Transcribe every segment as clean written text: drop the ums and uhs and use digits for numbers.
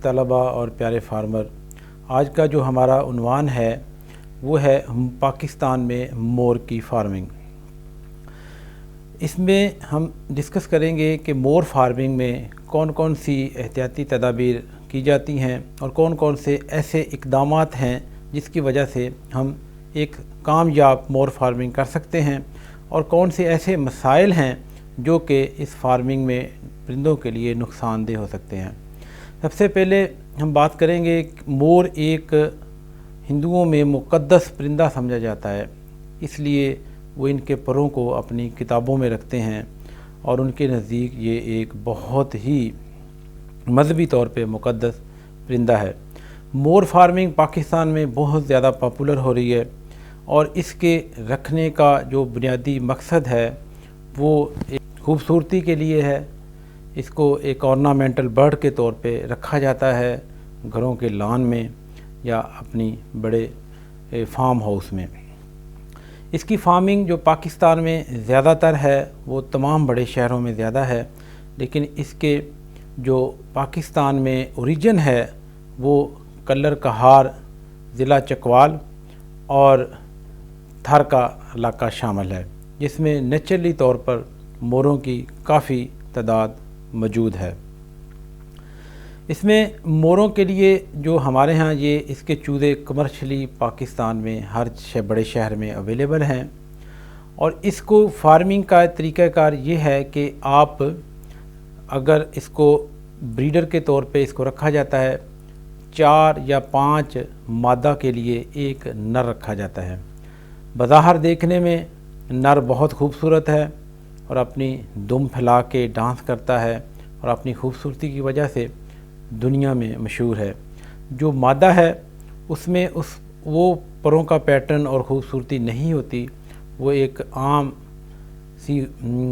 طلبہ اور پیارے فارمر، آج کا جو ہمارا عنوان ہے وہ ہے پاکستان میں مور کی فارمنگ۔ اس میں ہم ڈسکس کریں گے کہ مور فارمنگ میں کون کون سی احتیاطی تدابیر کی جاتی ہیں اور کون کون سے ایسے اقدامات ہیں جس کی وجہ سے ہم ایک کامیاب مور فارمنگ کر سکتے ہیں، اور کون سے ایسے مسائل ہیں جو کہ اس فارمنگ میں پرندوں کے لیے نقصان دہ ہو سکتے ہیں۔ سب سے پہلے ہم بات کریں گے کہ مور ایک ہندوؤں میں مقدس پرندہ سمجھا جاتا ہے، اس لیے وہ ان کے پروں کو اپنی کتابوں میں رکھتے ہیں اور ان کے نزدیک یہ ایک بہت ہی مذہبی طور پہ مقدس پرندہ ہے۔ مور فارمنگ پاکستان میں بہت زیادہ پاپولر ہو رہی ہے، اور اس کے رکھنے کا جو بنیادی مقصد ہے وہ ایک خوبصورتی کے لیے ہے۔ اس کو ایک ornamental برڈ کے طور پہ رکھا جاتا ہے گھروں کے لان میں یا اپنی بڑے فارم ہاؤس میں۔ اس کی فارمنگ جو پاکستان میں زیادہ تر ہے وہ تمام بڑے شہروں میں زیادہ ہے، لیکن اس کے جو پاکستان میں اوریجن ہے وہ کلر کہار، ضلع چکوال اور تھر کا علاقہ شامل ہے، جس میں نیچرلی طور پر موروں کی کافی تعداد موجود ہے۔ اس میں موروں کے لیے جو ہمارے ہاں یہ اس کے چوزے کمرشلی پاکستان میں ہر بڑے شہر میں اویلیبل ہیں، اور اس کو فارمنگ کا طریقہ کار یہ ہے کہ آپ اگر اس کو بریڈر کے طور پہ اس کو رکھا جاتا ہے، 4 یا 5 مادہ کے لیے ایک نر رکھا جاتا ہے۔ بظاہر دیکھنے میں نر بہت خوبصورت ہے اور اپنی دم پھیلا کے ڈانس کرتا ہے اور اپنی خوبصورتی کی وجہ سے دنیا میں مشہور ہے۔ جو مادہ ہے اس میں وہ پروں کا پیٹرن اور خوبصورتی نہیں ہوتی، وہ ایک عام سی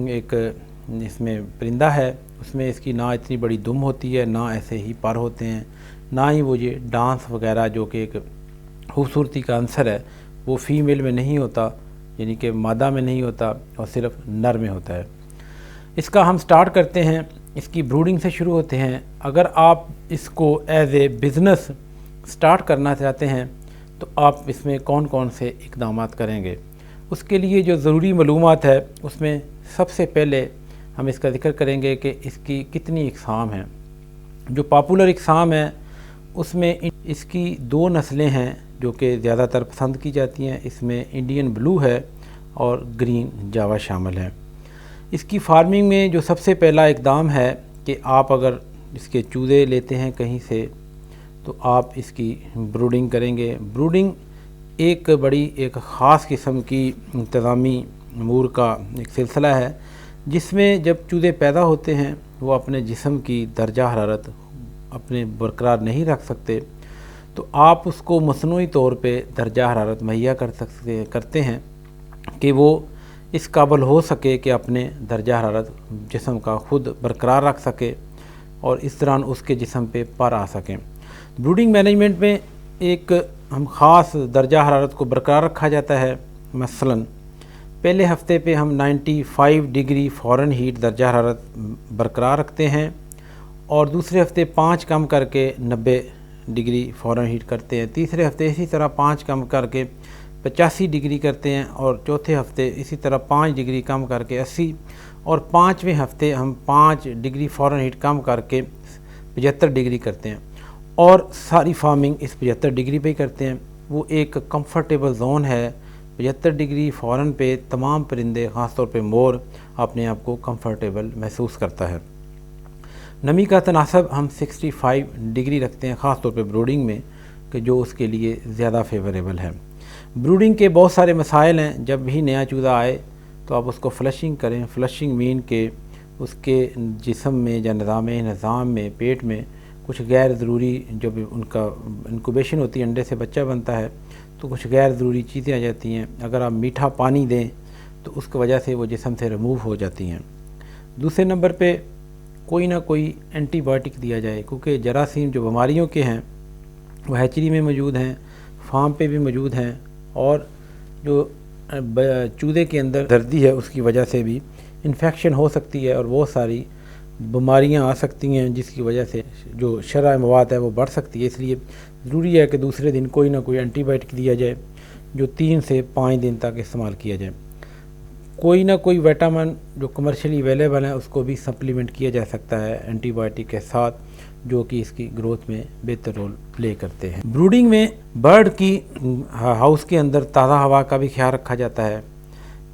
ایک اس میں پرندہ ہے، اس میں اس کی نہ اتنی بڑی دم ہوتی ہے، نہ ایسے ہی پر ہوتے ہیں، نہ ہی وہ یہ ڈانس وغیرہ جو کہ ایک خوبصورتی کا عنصر ہے وہ فیمیل میں نہیں ہوتا، یعنی کہ مادہ میں نہیں ہوتا اور صرف نر میں ہوتا ہے۔ اس کا ہم سٹارٹ کرتے ہیں، اس کی بروڈنگ سے شروع ہوتے ہیں۔ اگر آپ اس کو ایز اے بزنس سٹارٹ کرنا چاہتے ہیں تو آپ اس میں کون کون سے اقدامات کریں گے؟ اس کے لیے جو ضروری معلومات ہے اس میں سب سے پہلے ہم اس کا ذکر کریں گے کہ اس کی کتنی اقسام ہیں۔ جو پاپولر اقسام ہیں اس میں اس کی 2 نسلیں ہیں جو کہ زیادہ تر پسند کی جاتی ہیں، اس میں انڈین بلو ہے اور گرین جاوا شامل ہیں۔ اس کی فارمنگ میں جو سب سے پہلا اقدام ہے کہ آپ اگر اس کے چوزے لیتے ہیں کہیں سے تو آپ اس کی بروڈنگ کریں گے۔ بروڈنگ ایک خاص قسم کی انتظامی امور کا ایک سلسلہ ہے، جس میں جب چوزے پیدا ہوتے ہیں وہ اپنے جسم کی درجہ حرارت اپنے برقرار نہیں رکھ سکتے، تو آپ اس کو مصنوعی طور پہ درجہ حرارت مہیا کرتے ہیں کہ وہ اس قابل ہو سکے کہ اپنے درجہ حرارت جسم کا خود برقرار رکھ سکے اور اس دوران اس کے جسم پہ پر آ سکیں۔ بروڈنگ مینجمنٹ میں ایک ہم خاص درجہ حرارت کو برقرار رکھا جاتا ہے۔ مثلاً پہلے ہفتے پہ ہم 95 ڈگری فارن ہیٹ درجہ حرارت برقرار رکھتے ہیں، اور دوسرے ہفتے 5 کم کر کے 90 ڈگری فارن ہیٹ کرتے ہیں، تیسرے ہفتے اسی طرح 5 کم کر کے 85 ڈگری کرتے ہیں، اور چوتھے ہفتے اسی طرح 5 ڈگری کم کر کے 80، اور 5ویں ہفتے ہم 5 ڈگری فارن ہیٹ کم کر کے 75 ڈگری کرتے ہیں، اور ساری فارمنگ اس 75 ڈگری پہ ہی کرتے ہیں۔ وہ ایک کمفرٹیبل زون ہے، 75 ڈگری فارن پہ تمام پرندے خاص طور پہ مور اپنے آپ کو کمفرٹیبل محسوس کرتا ہے۔ نمی کا تناسب ہم 65 ڈگری رکھتے ہیں خاص طور پہ بروڈنگ میں، کہ جو اس کے لیے زیادہ فیوریبل ہے۔ بروڈنگ کے بہت سارے مسائل ہیں، جب بھی نیا چوزہ آئے تو آپ اس کو فلشنگ کریں۔ فلشنگ مین کہ اس کے جسم میں یا نظام میں پیٹ میں کچھ غیر ضروری، جب ان کا انکوبیشن ہوتی ہے، انڈے سے بچہ بنتا ہے تو کچھ غیر ضروری چیزیں آ جاتی ہیں، اگر آپ میٹھا پانی دیں تو اس کی وجہ سے وہ جسم سے ریموو ہو جاتی ہیں۔ دوسرے نمبر پہ کوئی نہ کوئی اینٹی بائیوٹک دیا جائے، کیونکہ جراثیم جو بیماریوں کے ہیں وہ ہیچری میں موجود ہیں، فارم پہ بھی موجود ہیں، اور جو چوزے کے اندر دردی ہے اس کی وجہ سے بھی انفیکشن ہو سکتی ہے، اور بہت ساری بیماریاں آ سکتی ہیں جس کی وجہ سے جو شرح مواد ہے وہ بڑھ سکتی ہے۔ اس لیے ضروری ہے کہ دوسرے دن کوئی نہ کوئی اینٹی بائیوٹک دیا جائے جو 3 سے 5 دن تک استعمال کیا جائے۔ کوئی نہ کوئی وٹامن جو کمرشلی اویلیبل ہیں اس کو بھی سپلیمنٹ کیا جا سکتا ہے اینٹی بائیوٹک کے ساتھ، جو کہ اس کی گروتھ میں بہتر رول پلے کرتے ہیں۔ بروڈنگ میں برڈ کی ہاؤس کے اندر تازہ ہوا کا بھی خیال رکھا جاتا ہے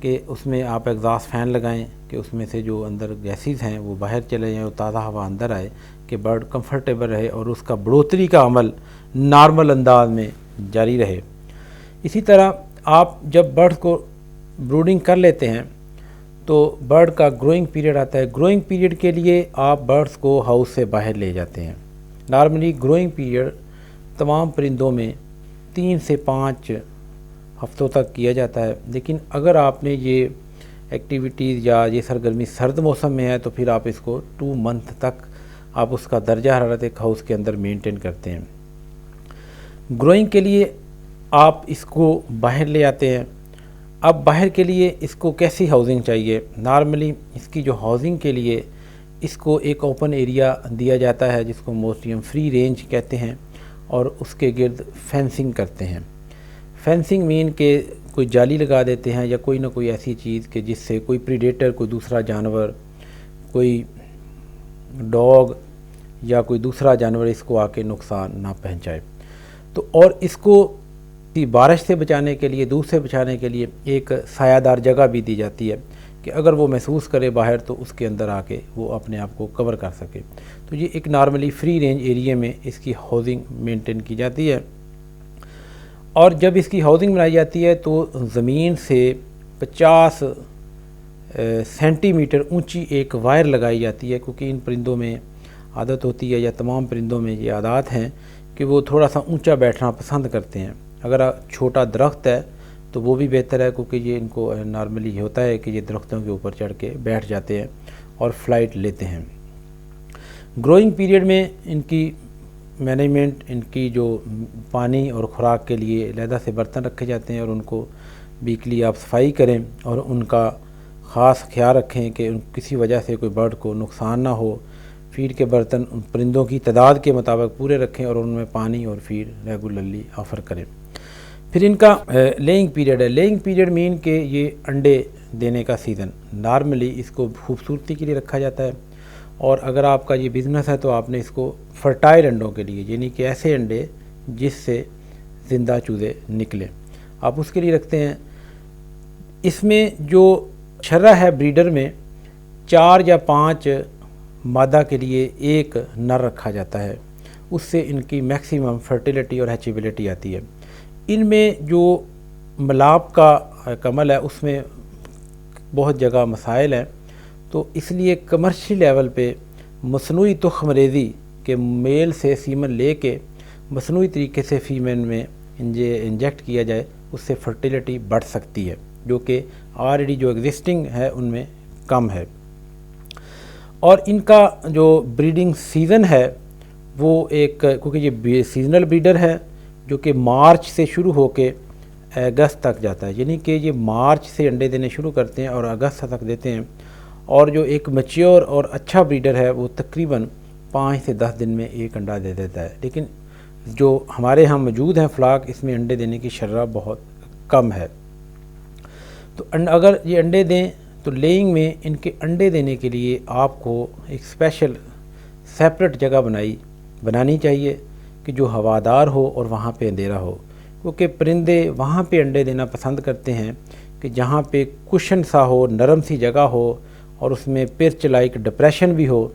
کہ اس میں آپ ایگزاسٹ فین لگائیں کہ اس میں سے جو اندر گیسز ہیں وہ باہر چلے جائیں اور تازہ ہوا اندر آئے کہ برڈ کمفرٹیبل رہے اور اس کا بڑھوتری کا عمل نارمل انداز میں جاری رہے۔ اسی طرح آپ جب برڈ کو بروڈنگ کر لیتے ہیں تو برڈ کا گروئنگ پیریڈ آتا ہے۔ گروئنگ پیریڈ کے لیے آپ برڈز کو ہاؤس سے باہر لے جاتے ہیں۔ نارملی گروئنگ پیریڈ تمام پرندوں میں 3 سے 5 ہفتوں تک کیا جاتا ہے، لیکن اگر آپ نے یہ ایکٹیویٹیز یا یہ سرگرمی سرد موسم میں ہے تو پھر آپ اس کو 2 منتھ تک آپ اس کا درجہ حرارت ایک ہاؤس کے اندر مینٹین کرتے ہیں۔ گروئنگ کے لیے آپ اس کو باہر لے آتے ہیں۔ اب باہر کے لیے اس کو کیسی ہاؤسنگ چاہیے؟ نارملی اس کی جو ہاؤسنگ کے لیے اس کو ایک اوپن ایریا دیا جاتا ہے جس کو موسٹلی ہم فری رینج کہتے ہیں، اور اس کے گرد فینسنگ کرتے ہیں۔ فینسنگ مین کہ کوئی جالی لگا دیتے ہیں یا کوئی نہ کوئی ایسی چیز کہ جس سے کوئی پریڈیٹر، کوئی دوسرا جانور، کوئی ڈاگ یا کوئی دوسرا جانور اس کو آ کے نقصان نہ پہنچائے۔ تو اور اس کو بارش سے بچانے کے لیے، دھوپ سے بچانے کے لیے ایک سایہ دار جگہ بھی دی جاتی ہے کہ اگر وہ محسوس کرے باہر تو اس کے اندر آ کے وہ اپنے آپ کو کور کر سکے۔ تو یہ ایک نارملی فری رینج ایریے میں اس کی ہاؤسنگ مینٹین کی جاتی ہے، اور جب اس کی ہاؤسنگ بنائی جاتی ہے تو زمین سے 50 سینٹی میٹر اونچی ایک وائر لگائی جاتی ہے، کیونکہ ان پرندوں میں عادت ہوتی ہے یا تمام پرندوں میں یہ عادات ہیں کہ وہ تھوڑا سا اونچا بیٹھنا پسند کرتے ہیں۔ اگر چھوٹا درخت ہے تو وہ بھی بہتر ہے، کیونکہ یہ ان کو نارملی یہ ہوتا ہے کہ یہ درختوں کے اوپر چڑھ کے بیٹھ جاتے ہیں اور فلائٹ لیتے ہیں۔ گروئنگ پیریڈ میں ان کی مینجمنٹ، ان کی جو پانی اور خوراک کے لیے علیحدہ سے برتن رکھے جاتے ہیں اور ان کو ویکلی آپ صفائی کریں اور ان کا خاص خیال رکھیں کہ کسی وجہ سے کوئی برڈ کو نقصان نہ ہو۔ فیڈ کے برتن پرندوں کی تعداد کے مطابق پورے رکھیں اور ان میں پانی اور فیڈ ریگولرلی آفر کریں۔ پھر ان کا لیئنگ پیریڈ ہے۔ لیئنگ پیریڈ مین کہ یہ انڈے دینے کا سیزن، نارملی اس کو خوبصورتی کے لیے رکھا جاتا ہے، اور اگر آپ کا یہ بزنس ہے تو آپ نے اس کو فرٹائل انڈوں کے لیے، یعنی کہ ایسے انڈے جس سے زندہ چوزے نکلیں، آپ اس کے لیے رکھتے ہیں۔ اس میں جو شرح ہے بریڈر میں 4 یا 5 مادہ کے لیے ایک نر رکھا جاتا ہے، اس سے ان کی میکسیمم فرٹیلیٹی اور ہیچیبلٹی آتی ہے۔ ان میں جو ملاپ کا عمل ہے اس میں بہت جگہ مسائل ہیں، تو اس لیے کمرشل لیول پہ مصنوعی تخم ریزی کے میل سے سیمن لے کے مصنوعی طریقے سے فیمین میں انجیکٹ کیا جائے، اس سے فرٹیلیٹی بڑھ سکتی ہے، جو کہ آلریڈی جو ایگزسٹنگ ہے ان میں کم ہے۔ اور ان کا جو بریڈنگ سیزن ہے وہ ایک، کیونکہ یہ سیزنل بریڈر ہے جو کہ مارچ سے شروع ہو کے اگست تک جاتا ہے، یعنی کہ یہ مارچ سے انڈے دینے شروع کرتے ہیں اور اگست تک دیتے ہیں، اور جو ایک میچیور اور اچھا بریڈر ہے وہ تقریباً 5 سے 10 دن میں ایک انڈا دے دیتا ہے، لیکن جو ہمارے ہاں موجود ہیں فلاک، اس میں انڈے دینے کی شرح بہت کم ہے۔ تو اگر یہ انڈے دیں تو لیئنگ میں ان کے انڈے دینے کے لیے آپ کو ایک اسپیشل سیپریٹ جگہ بنانی چاہیے کہ جو ہوادار ہو اور وہاں پہ اندھیرا ہو، کیونکہ پرندے وہاں پہ انڈے دینا پسند کرتے ہیں کہ جہاں پہ کشن سا ہو، نرم سی جگہ ہو، اور اس میں پرچ لائک ڈپریشن بھی ہو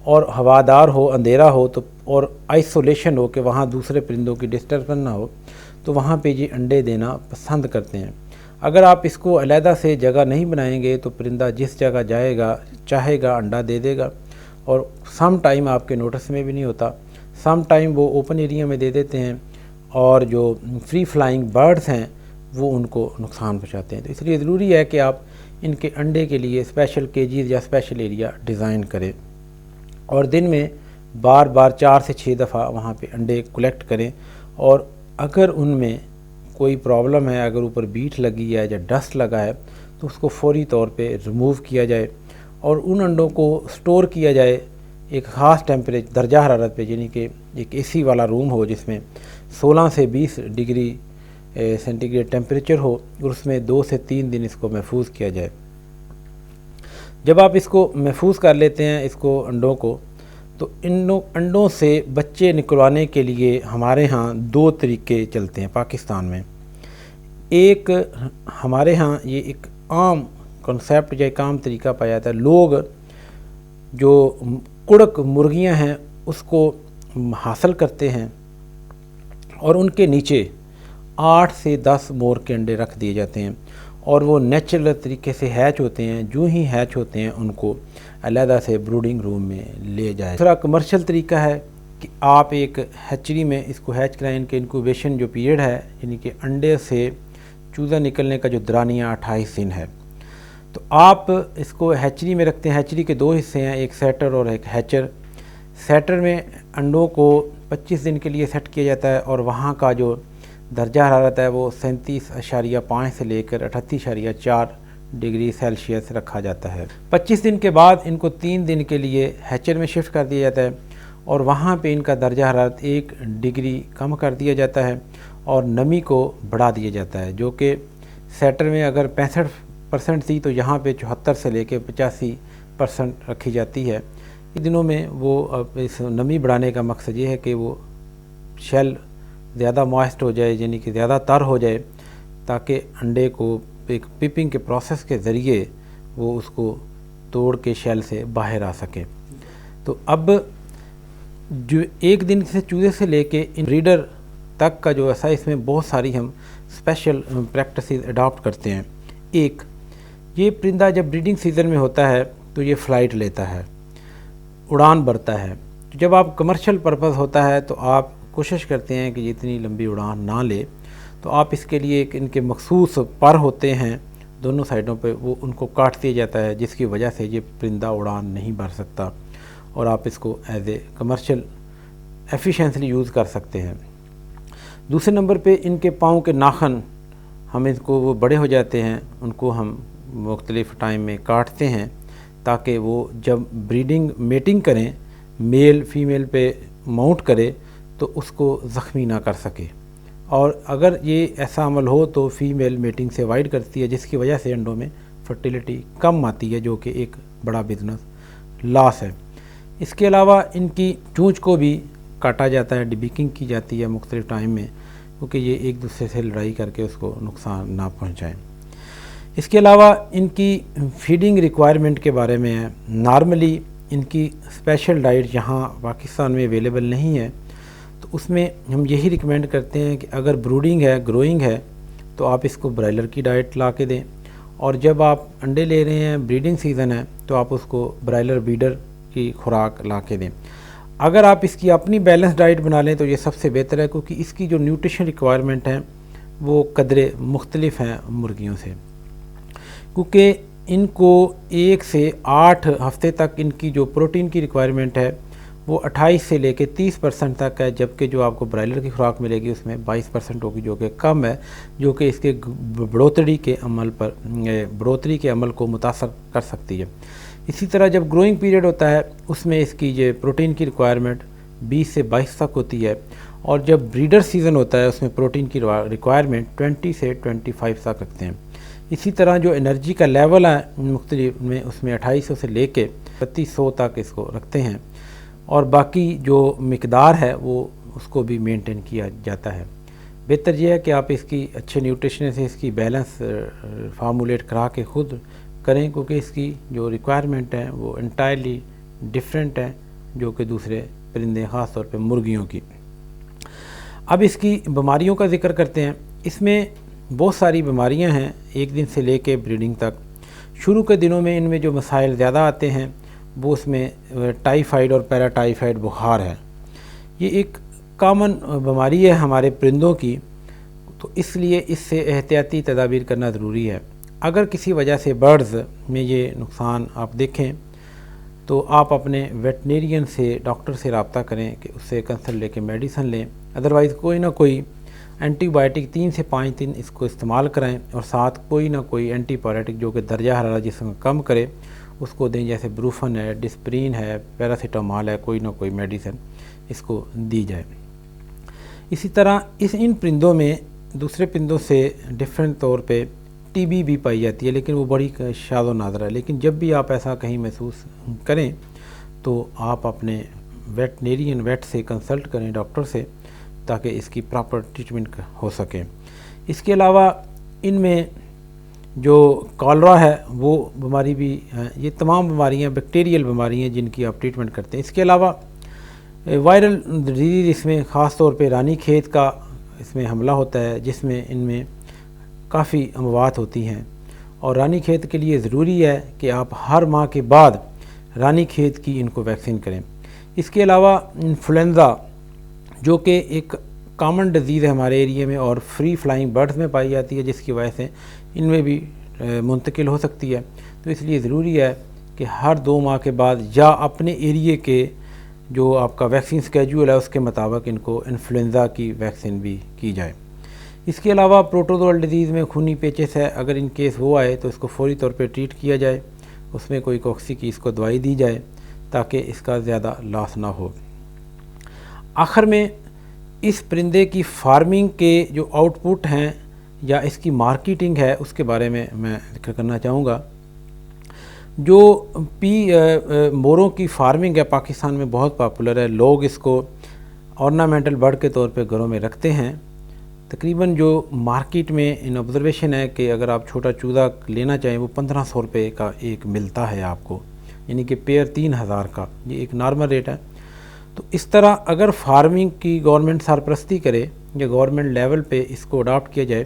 اور ہوادار ہو، اندھیرا ہو، تو اور آئسولیشن ہو کہ وہاں دوسرے پرندوں کی ڈسٹربنس نہ ہو، تو وہاں پہ یہ انڈے دینا پسند کرتے ہیں۔ اگر آپ اس کو علیحدہ سے جگہ نہیں بنائیں گے تو پرندہ جس جگہ جائے گا چاہے گا انڈا دے دے گا، اور سم ٹائم آپ کے نوٹس میں بھی نہیں ہوتا، سم ٹائم وہ اوپن ایریا میں دے دیتے ہیں اور جو فری فلائنگ برڈز ہیں وہ ان کو نقصان پہنچاتے ہیں۔ تو اس لیے ضروری ہے کہ آپ ان کے انڈے کے لیے اسپیشل کیجز یا اسپیشل ایریا ڈیزائن کریں، اور دن میں بار بار 4 سے 6 دفعہ وہاں پہ انڈے کلیکٹ کریں، اور اگر ان میں کوئی پرابلم ہے، اگر اوپر بیٹ لگی ہے یا ڈسٹ لگا ہے تو اس کو فوری طور پہ ریموو کیا جائے، اور ان انڈوں کو سٹور کیا جائے ایک خاص ٹیمپریچر درجہ حرارت پہ، یعنی کہ ایک اے سی والا روم ہو جس میں 16 سے 20 ڈگری سینٹی گریڈ ٹیمپریچر ہو، اور اس میں 2 سے 3 دن اس کو محفوظ کیا جائے۔ جب آپ اس کو محفوظ کر لیتے ہیں اس کو انڈوں کو، تو انڈوں سے بچے نکلوانے کے لیے ہمارے ہاں 2 طریقے چلتے ہیں پاکستان میں۔ ایک ہمارے ہاں یہ ایک عام کنسیپٹ یا ایک عام طریقہ پایا جاتا ہے، لوگ جو کڑک مرغیاں ہیں اس کو حاصل کرتے ہیں اور ان کے نیچے 8 سے 10 مور کے انڈے رکھ دیے جاتے ہیں، اور وہ نیچرل طریقے سے ہیچ ہوتے ہیں۔ جو ہی ہیچ ہوتے ہیں ان کو علیحدہ سے بروڈنگ روم میں لے جائے۔ دوسرا کمرشل طریقہ ہے کہ آپ ایک ہیچری میں اس کو ہیچ کرائیں، کہ انکوبیشن جو پیریڈ ہے، یعنی کہ انڈے سے چوزہ نکلنے کا جو درانیہ 28 دن ہے، تو آپ اس کو ہیچری میں رکھتے ہیں۔ ہیچری کے 2 حصے ہیں، ایک سیٹر اور ایک ہیچر۔ سیٹر میں انڈوں کو 25 دن کے لیے سیٹ کیا جاتا ہے، اور وہاں کا جو درجہ حرارت ہے وہ 37.5 سے لے کر 38.4 ڈگری سیلسیس رکھا جاتا ہے۔ 25 دن کے بعد ان کو 3 دن کے لیے ہیچر میں شفٹ کر دیا جاتا ہے، اور وہاں پہ ان کا درجہ حرارت 1 ڈگری کم کر دیا جاتا ہے، اور نمی کو بڑھا دیا جاتا ہے، جو کہ سیٹر میں اگر 65% تھی تو یہاں پہ 74 سے لے کے 85% رکھی جاتی ہے۔ ان دنوں میں وہ اس نمی بڑھانے کا مقصد یہ ہے کہ وہ شیل زیادہ موائسٹ ہو جائے، یعنی کہ زیادہ تر ہو جائے، تاکہ انڈے کو ایک پپنگ کے پروسیس کے ذریعے وہ اس کو توڑ کے شیل سے باہر آ سکے۔ تو اب جو 1 دن سے چوزے سے لے کے ان ریڈر تک کا جو ایسا، اس میں بہت ساری ہم اسپیشل پریکٹسز اڈاپٹ کرتے ہیں۔ ایک، یہ پرندہ جب بریڈنگ سیزن میں ہوتا ہے تو یہ فلائٹ لیتا ہے، اڑان بھرتا ہے۔ جب آپ کمرشل پرپز ہوتا ہے تو آپ کوشش کرتے ہیں کہ یہ اتنی لمبی اڑان نہ لے، تو آپ اس کے لیے ایک ان کے مخصوص پر ہوتے ہیں دونوں سائڈوں پہ، وہ ان کو کاٹ دیا جاتا ہے، جس کی وجہ سے یہ پرندہ اڑان نہیں بھر سکتا، اور آپ اس کو ایز اے کمرشل ایفیشینسلی یوز کر سکتے ہیں۔ دوسرے نمبر پہ ان کے پاؤں کے ناخن، ہم اس کو وہ بڑے ہو جاتے ہیں، ان کو ہم مختلف ٹائم میں کاٹتے ہیں، تاکہ وہ جب بریڈنگ میٹنگ کریں، میل فیمیل پہ ماؤنٹ کرے تو اس کو زخمی نہ کر سکے، اور اگر یہ ایسا عمل ہو تو فیمیل میٹنگ سے وائڈ کرتی ہے، جس کی وجہ سے انڈوں میں فرٹیلیٹی کم آتی ہے، جو کہ ایک بڑا بزنس لاس ہے۔ اس کے علاوہ ان کی چونچ کو بھی کاٹا جاتا ہے، ڈیبیکنگ کی جاتی ہے مختلف ٹائم میں، کیونکہ یہ ایک دوسرے سے لڑائی کر کے اس کو نقصان نہ پہنچائیں۔ اس کے علاوہ ان کی فیڈنگ ریکوائرمنٹ کے بارے میں ہے۔ نارملی ان کی اسپیشل ڈائٹ یہاں پاکستان میں اویلیبل نہیں ہے، تو اس میں ہم یہی ریکمینڈ کرتے ہیں کہ اگر بروڈنگ ہے، گروئنگ ہے، تو آپ اس کو برائلر کی ڈائٹ لا کے دیں، اور جب آپ انڈے لے رہے ہیں، بریڈنگ سیزن ہے، تو آپ اس کو برائلر بیڈر کی خوراک لا کے دیں۔ اگر آپ اس کی اپنی بیلنس ڈائٹ بنا لیں تو یہ سب سے بہتر ہے، کیونکہ اس کی جو نیوٹریشن ریکوائرمنٹ ہیں وہ قدرے مختلف ہیں مرغیوں سے، کیونکہ ان کو 1 سے 8 ہفتے تک ان کی جو پروٹین کی ریکوائرمنٹ ہے وہ 28 سے لے کے 30% تک ہے، جبکہ جو آپ کو برائلر کی خوراک ملے گی اس میں 22% ہوگی، جو کہ کم ہے، جو کہ اس کے بڑھوتری کے عمل کو متاثر کر سکتی ہے۔ اسی طرح جب گروئنگ پیریڈ ہوتا ہے اس میں اس کی یہ پروٹین کی ریکوائرمنٹ 20 سے 22 تک ہوتی ہے، اور جب بریڈر سیزن ہوتا ہے اس میں پروٹین کی ریکوائرمنٹ 20 سے 25 تک رکھتے ہیں۔ اسی طرح جو انرجی کا لیول ہے مختلف میں، اس میں 2800 سے لے کے 3200 تک اس کو رکھتے ہیں، اور باقی جو مقدار ہے وہ اس کو بھی مینٹین کیا جاتا ہے۔ بہتر یہ ہے کہ آپ اس کی اچھے نیوٹریشن سے اس کی بیلنس فارمولیٹ کرا کے خود کریں، کیونکہ اس کی جو ریکوائرمنٹ ہیں وہ انٹائرلی ڈیفرنٹ ہیں جو کہ دوسرے پرندے، خاص طور پہ مرغیوں کی۔ اب اس کی بیماریوں کا ذکر کرتے ہیں۔ اس میں بہت ساری بیماریاں ہیں 1 دن سے لے کے بریڈنگ تک۔ شروع کے دنوں میں ان میں جو مسائل زیادہ آتے ہیں وہ اس میں ٹائیفائڈ اور پیراٹائیفائڈ بخار ہے۔ یہ ایک کامن بیماری ہے ہمارے پرندوں کی، تو اس لیے اس سے احتیاطی تدابیر کرنا ضروری ہے۔ اگر کسی وجہ سے برڈز میں یہ نقصان آپ دیکھیں تو آپ اپنے ویٹنیرین سے، ڈاکٹر سے رابطہ کریں کہ اس سے کنسلٹ لے کے میڈیسن لیں، ادروائز کوئی نہ کوئی اینٹی بائیوٹک 3 سے 5 دن اس کو استعمال کریں، اور ساتھ کوئی نہ کوئی اینٹی بائیوٹک جو کہ درجہ حرارت جسم کا کم کرے اس کو دیں، جیسے بروفن ہے، ڈسپرین ہے، پیراسیٹامال ہے، کوئی نہ کوئی میڈیسن اس کو دی جائے۔ اسی طرح ان پرندوں میں دوسرے پرندوں سے ڈفرینٹ طور پہ ٹی بی بھی پائی جاتی ہے، لیکن وہ بڑی شاذ و نادر ہے۔ لیکن جب بھی آپ ایسا کہیں محسوس کریں تو آپ اپنے ویٹ سے کنسلٹ کریں، ڈاکٹر سے، تاکہ اس کی پراپر ٹریٹمنٹ ہو سکے۔ اس کے علاوہ ان میں جو کالرا ہے وہ بیماری بھی ہے۔ یہ تمام بیماریاں بیکٹیریل بیماری ہیں جن کی آپ ٹریٹمنٹ کرتے ہیں۔ اس کے علاوہ وائرل ڈیزیز اس میں خاص طور پہ رانی کھیت کا اس میں حملہ ہوتا ہے، جس میں ان میں کافی اموات ہوتی ہیں، اور رانی کھیت کے لیے ضروری ہے کہ آپ ہر ماہ کے بعد رانی کھیت کی ان کو ویکسین کریں۔ اس کے علاوہ انفلوئنزا جو کہ ایک کامن ڈیزیز ہے ہمارے ایریے میں اور فری فلائنگ برڈز میں پائی جاتی ہے، جس کی وجہ سے ان میں بھی منتقل ہو سکتی ہے، تو اس لیے ضروری ہے کہ ہر 2 ماہ کے بعد یا اپنے ایریے کے جو آپ کا ویکسین سکیجول ہے اس کے مطابق ان کو انفلوئنزا کی ویکسین بھی کی جائے۔ اس کے علاوہ پروٹوزول ڈیزیز میں خونی پیچس ہے، اگر ان کیس وہ آئے تو اس کو فوری طور پہ ٹریٹ کیا جائے، اس میں کوئی کوکسی کی اس کو دوائی دی جائے تاکہ اس کا زیادہ لاس نہ ہو۔ آخر میں اس پرندے کی فارمنگ کے جو آؤٹ پٹ ہیں یا اس کی مارکیٹنگ ہے اس کے بارے میں ذکر کرنا چاہوں گا۔ جو موروں کی فارمنگ ہے پاکستان میں بہت پاپولر ہے، لوگ اس کو ornamental برڈ کے طور پہ گھروں میں رکھتے ہیں۔ تقریباً جو مارکیٹ میں ان آبزرویشن ہے کہ اگر آپ چھوٹا چوزا لینا چاہیں وہ 1500 روپے کا ایک ملتا ہے آپ کو، یعنی کہ پیئر 3000 کا، یہ ایک نارمل ریٹ ہے۔ تو اس طرح اگر فارمنگ کی گورنمنٹ سرپرستی کرے یا گورنمنٹ لیول پہ اس کو اڈاپٹ کیا جائے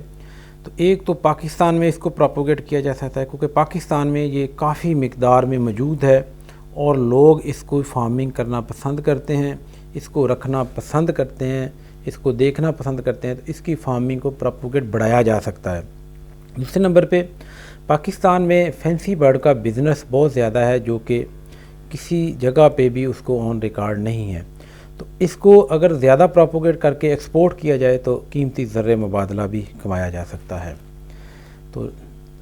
تو ایک تو پاکستان میں اس کو پروپوگیٹ کیا جا سکتا ہے، کیونکہ پاکستان میں یہ کافی مقدار میں موجود ہے اور لوگ اس کو فارمنگ کرنا پسند کرتے ہیں، اس کو رکھنا پسند کرتے ہیں، اس کو دیکھنا پسند کرتے ہیں، تو اس کی فارمنگ کو پروپوگیٹ بڑھایا جا سکتا ہے۔ دوسرے نمبر پہ پاکستان میں فینسی برڈ کا بزنس بہت زیادہ ہے، جو کہ کسی جگہ پہ بھی اس کو آن ریکارڈ نہیں ہے، تو اس کو اگر زیادہ پروپوگیٹ کر کے ایکسپورٹ کیا جائے تو قیمتی زر مبادلہ بھی کمایا جا سکتا ہے۔ تو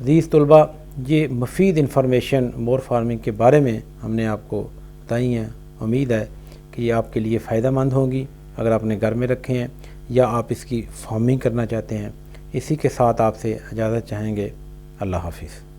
عزیز طلباء، یہ مفید انفارمیشن مور فارمنگ کے بارے میں ہم نے آپ کو بتائی ہیں، امید ہے کہ یہ آپ کے لیے فائدہ مند ہوں گی اگر آپ نے گھر میں رکھے ہیں یا آپ اس کی فارمنگ کرنا چاہتے ہیں۔ اسی کے ساتھ آپ سے اجازت چاہیں گے۔ اللہ حافظ۔